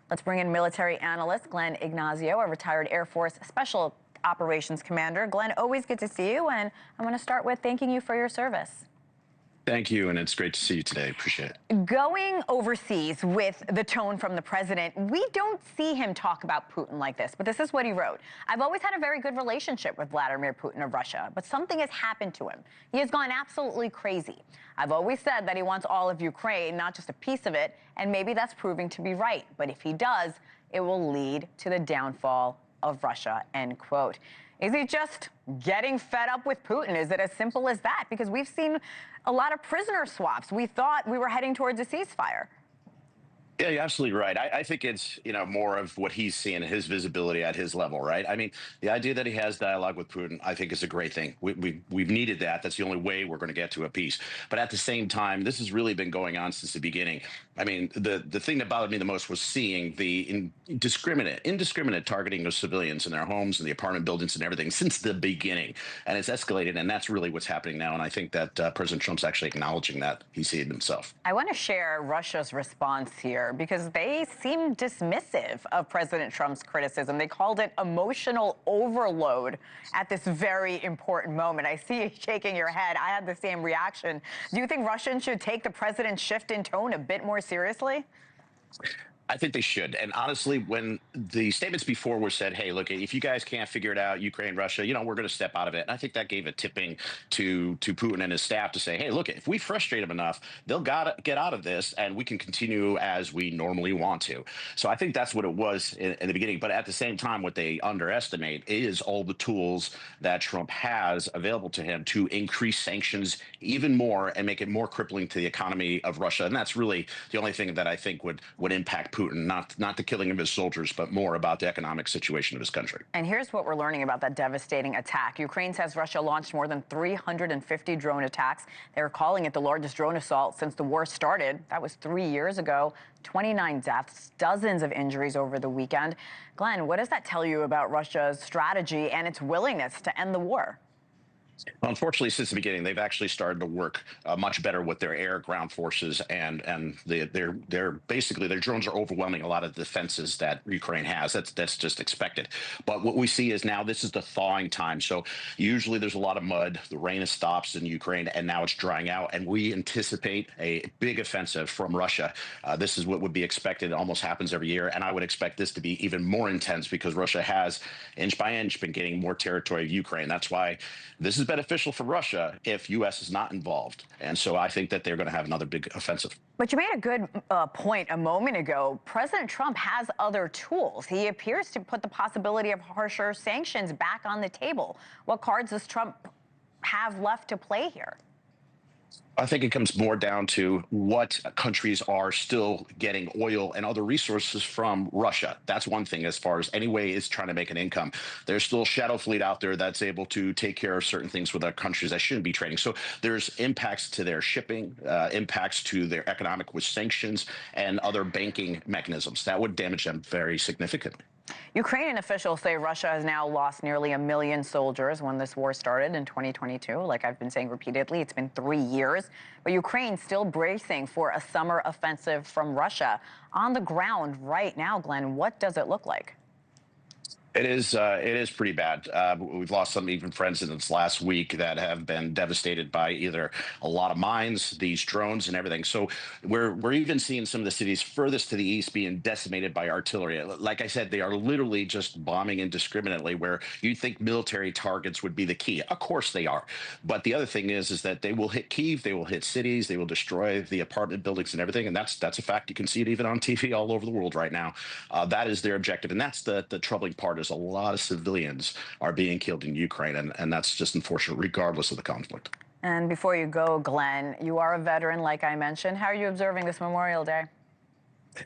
Let's bring in military analyst Glenn Ignazio, a retired Air Force Special Operations Commander. Glenn, always good to see you, and I'm going to start with thanking you for your service. Thank you, and it's great to see you today. Appreciate it. Going overseas with the tone from the president, we don't see him talk about Putin like this, but this is what he wrote. I've always had a very good relationship with Vladimir Putin of Russia, but something has happened to him. He has gone absolutely crazy. I've always said that he wants all of Ukraine, not just a piece of it, and maybe that's proving to be right. But if he does, it will lead to the downfall of Russia, end quote. Is he just getting fed up with Putin? Is it as simple as that? Because we've seen a lot of prisoner swaps. We thought we were heading towards a ceasefire. Yeah, you're absolutely right. I think it's more of what he's seeing, his visibility at his level, right? I mean, the idea that he has dialogue with Putin, I think, is a great thing. We've needed that. That's the only way we're going to get to a peace. But at the same time, this has really been going on since the beginning. I mean, the thing that bothered me the most was seeing the indiscriminate targeting of civilians in their homes and the apartment buildings and everything since the beginning, and it's escalated. And that's really what's happening now. And I think that President Trump's actually acknowledging that. He sees it himself. I want to share Russia's response here, because they seem dismissive of President Trump's criticism. They called it emotional overload at this very important moment. I see you shaking your head. I had the same reaction. Do you think Russians should take the president's shift in tone a bit more seriously? I think they should. And honestly, when the statements before were said, hey, look, if you guys can't figure it out, Ukraine, Russia, we're going to step out of it. And I think that gave a tipping to Putin and his staff to say, hey, look, if we frustrate them enough, they'll gotta get out of this and we can continue as we normally want to. So I think that's what it was in the beginning. But at the same time, what they underestimate is all the tools that Trump has available to him to increase sanctions even more and make it more crippling to the economy of Russia. And that's really the only thing that I think would impact Putin, not the killing of his soldiers, but more about the economic situation of his country. And here's what we're learning about that devastating attack. Ukraine says Russia launched more than 350 drone attacks. They're calling it the largest drone assault since the war started. That was 3 years ago. 29 deaths, dozens of injuries over the weekend. Glenn, what does that tell you about Russia's strategy and its willingness to end the war? Well, unfortunately, since the beginning, they've actually started to work much better with their air ground forces, and they're basically their drones are overwhelming a lot of the defenses that Ukraine has. That's just expected. But what we see is now this is the thawing time. So usually there's a lot of mud. The rain has stopped in Ukraine, and now it's drying out. And we anticipate a big offensive from Russia. This is what would be expected. It almost happens every year, and I would expect this to be even more intense because Russia has inch by inch been gaining more territory of Ukraine. That's why this is beneficial for Russia if U.S. is not involved. And so I think that they're going to have another big offensive. But you made a good point a moment ago. President Trump has other tools. He appears to put the possibility of harsher sanctions back on the table. What cards does Trump have left to play here? I think it comes more down to what countries are still getting oil and other resources from Russia. That's one thing as far as any way is trying to make an income. There's still shadow fleet out there that's able to take care of certain things with other countries that shouldn't be trading. So there's impacts to their shipping, impacts to their economic with sanctions and other banking mechanisms that would damage them very significantly. Ukrainian officials say Russia has now lost nearly 1 million soldiers when this war started in 2022. Like I've been saying repeatedly, it's been 3 years. But Ukraine's still bracing for a summer offensive from Russia. On the ground right now, Glenn, what does it look like? It is pretty bad. We've lost some even friends in this last week that have been devastated by either a lot of mines, these drones, and everything. So we're even seeing some of the cities furthest to the east being decimated by artillery. Like I said, they are literally just bombing indiscriminately. Where you'd think military targets would be the key. Of course they are, but the other thing is that they will hit Kyiv, they will hit cities, they will destroy the apartment buildings and everything. And that's a fact. You can see it even on TV all over the world right now. That is their objective, and that's the troubling part. A lot of civilians are being killed in Ukraine, and that's just unfortunate, regardless of the conflict. And before you go, Glenn, you are a veteran, like I mentioned. How are you observing this Memorial Day?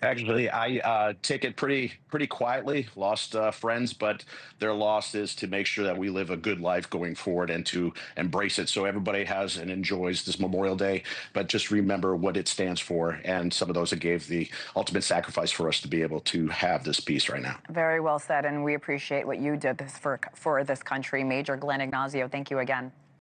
Actually, I take it pretty quietly. Lost friends, but their loss is to make sure that we live a good life going forward and to embrace it, so everybody has and enjoys this Memorial Day. But just remember what it stands for, and some of those that gave the ultimate sacrifice for us to be able to have this peace right now. Very well said, and we appreciate what you did for this country. Major Glenn Ignazio, thank you again.